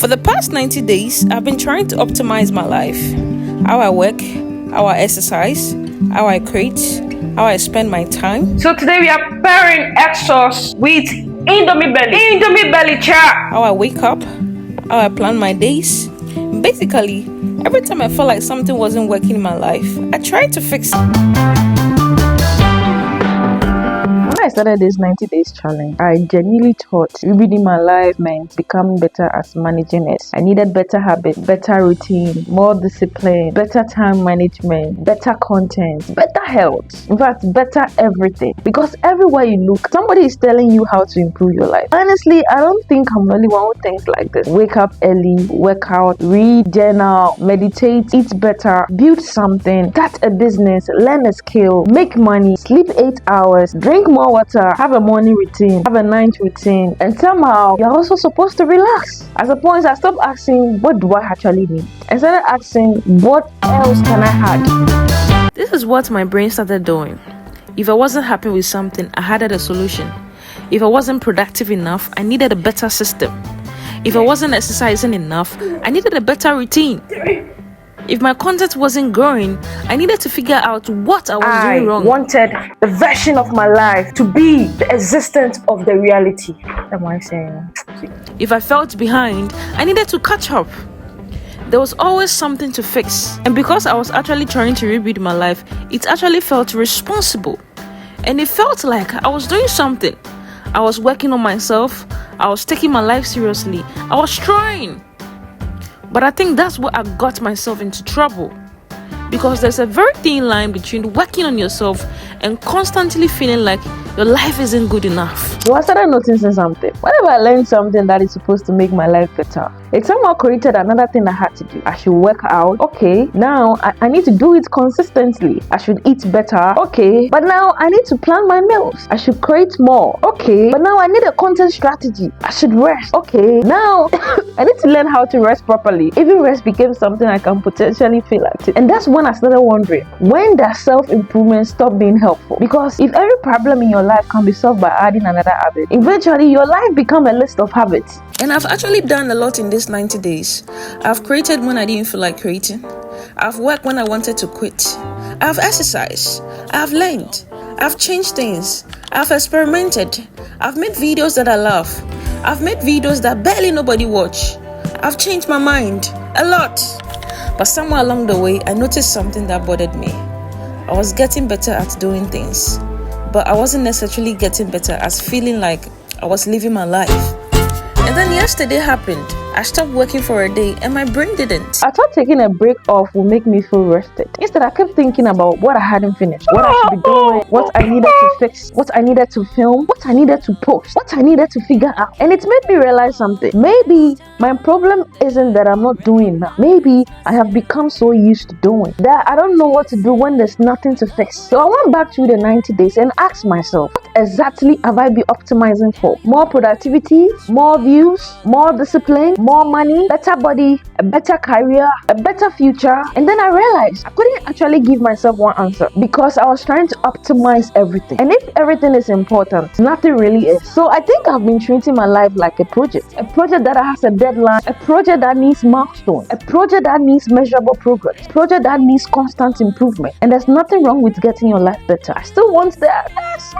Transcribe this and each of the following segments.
For the past 90 days, I've been trying to optimize my life. How I work, how I exercise, how I create, how I spend my time. So today we are pairing egg sauce with Indomie belly chat. How I wake up, how I plan my days. Basically, every time I felt like something wasn't working in my life, I tried to fix it. When I started this 90 days challenge, I genuinely thought rebuilding my life meant becoming better at managing it. I needed better habits, better routine, more discipline, better time management, better content, better health. In fact, better everything. Because everywhere you look, somebody is telling you how to improve your life. Honestly, I don't think I'm the only one who thinks like this. Wake up early, work out, read, journal, meditate, eat better, build something, start a business, learn a skill, make money, sleep 8 hours, drink more water, have a morning routine, have a night routine, and somehow you're also supposed to relax. At a point, I stopped asking, what do I actually need? I started asking, what else can I add? This is what my brain started doing. If I wasn't happy with something, I had a solution. If I wasn't productive enough, I needed a better system. If I wasn't exercising enough, I needed a better routine. If my content wasn't growing, I needed to figure out what I was doing wrong. I wanted the version of my life to be the existence of the reality. What am I saying? If I felt behind, I needed to catch up. There was always something to fix. And because I was actually trying to rebuild my life, it actually felt responsible. And it felt like I was doing something. I was working on myself. I was taking my life seriously. I was trying. But I think that's where I got myself into trouble. Because there's a very thin line between working on yourself and constantly feeling like your life isn't good enough. So I started noticing something. Whenever I learned something that is supposed to make my life better, it somehow created another thing I had to do. I should work out. Okay, now I need to do it consistently. I should eat better. Okay, but now I need to plan my meals. I should create more. Okay, but now I need a content strategy. I should rest. Okay, now I need to learn how to rest properly. Even rest became something I can potentially feel like it. And that's when I started wondering, when does self-improvement stop being helpful? Because if every problem in your life can be solved by adding another habit, eventually your life becomes a list of habits. And I've actually done a lot in these 90 days. I've created when I didn't feel like creating. I've worked when I wanted to quit. I've exercised. I've learned. I've changed things. I've experimented. I've made videos that I love. I've made videos that barely nobody watch. I've changed my mind a lot. But somewhere along the way, I noticed something that bothered me. I was getting better at doing things, but I wasn't necessarily getting better at feeling like I was living my life. And then yesterday happened. I stopped working for a day and my brain didn't. I thought taking a break off would make me feel rested. Instead, I kept thinking about what I hadn't finished, what I should be doing, what I needed to fix, what I needed to film, what I needed to post, what I needed to figure out. And it made me realize something. Maybe my problem isn't that I'm not doing enough. Maybe I have become so used to doing that I don't know what to do when there's nothing to fix. So I went back to the 90 days and asked myself, what exactly have I been optimizing for? More productivity, more views, more discipline, more money, better body, a better career, a better future. And then I realized I couldn't actually give myself one answer because I was trying to optimize everything. And if everything is important, nothing really is. So I think I've been treating my life like a project that has a deadline, a project that needs milestones, a project that needs measurable progress, a project that needs constant improvement. And there's nothing wrong with getting your life better. I still want that. Yes.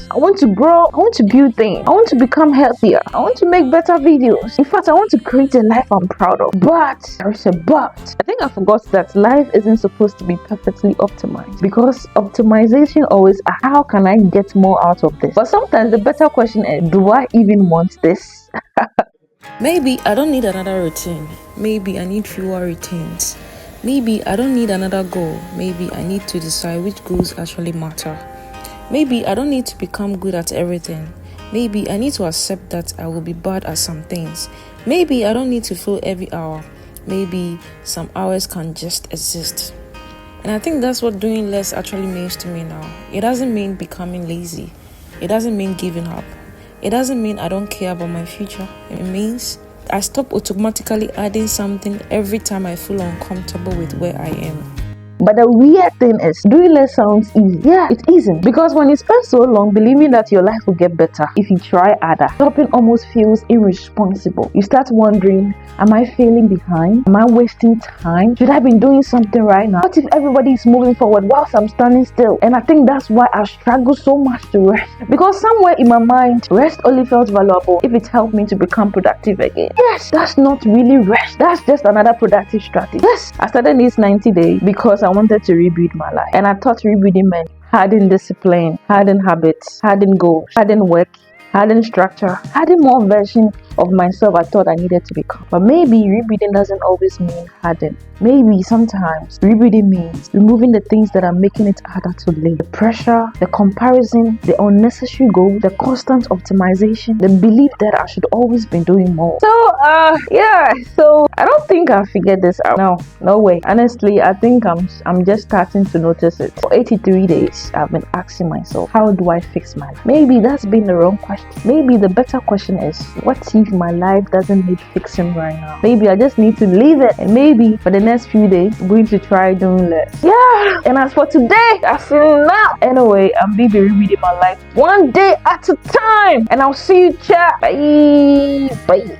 I want to grow. I want to build things. I want to become healthier. I want to make better videos. In fact, I want to create a life I'm proud of. But there is a but. I think I forgot that life isn't supposed to be perfectly optimized, because optimization always asks, how can I get more out of this? But sometimes the better question is, do I even want this? Maybe I don't need another routine. Maybe I need fewer routines. Maybe I don't need another goal. Maybe I need to decide which goals actually matter. Maybe I don't need to become good at everything. Maybe I need to accept that I will be bad at some things. Maybe I don't need to fill every hour. Maybe some hours can just exist. And I think that's what doing less actually means to me now. It doesn't mean becoming lazy. It doesn't mean giving up. It doesn't mean I don't care about my future. It means I stop automatically adding something every time I feel uncomfortable with where I am. But the weird thing is, doing less sounds easy. Yeah, it isn't. Because when you spend so long believing that your life will get better if you try harder, stopping almost feels irresponsible. You start wondering, am I failing behind? Am I wasting time? Should I be doing something right now? What if everybody is moving forward whilst I'm standing still? And I think that's why I struggle so much to rest. Because somewhere in my mind, rest only felt valuable if it helped me to become productive again. Yes, that's not really rest. That's just another productive strategy. Yes, I started this 90 days because I wanted to rebuild my life. And I thought rebuilding meant having discipline, having habits, having goals, having work, having structure, having more version of myself I thought I needed to become. But maybe rebuilding doesn't always mean harden. Maybe sometimes rebuilding means removing the things that are making it harder to live. The pressure, the comparison, the unnecessary goal, the constant optimization, the belief that I should always be doing more. So I don't think I figured this out. No way. Honestly, I think I'm just starting to notice it. For 83 days, I've been asking myself, how do I fix my life? Maybe that's been the wrong question. Maybe the better question is, what if my life doesn't need fixing right now? Maybe I just need to leave it, and maybe for the next few days I'm going to try doing less. Yeah, and as for today, I feel now. Anyway, I'm busy rereading my life one day at a time, and I'll see you chat. Bye.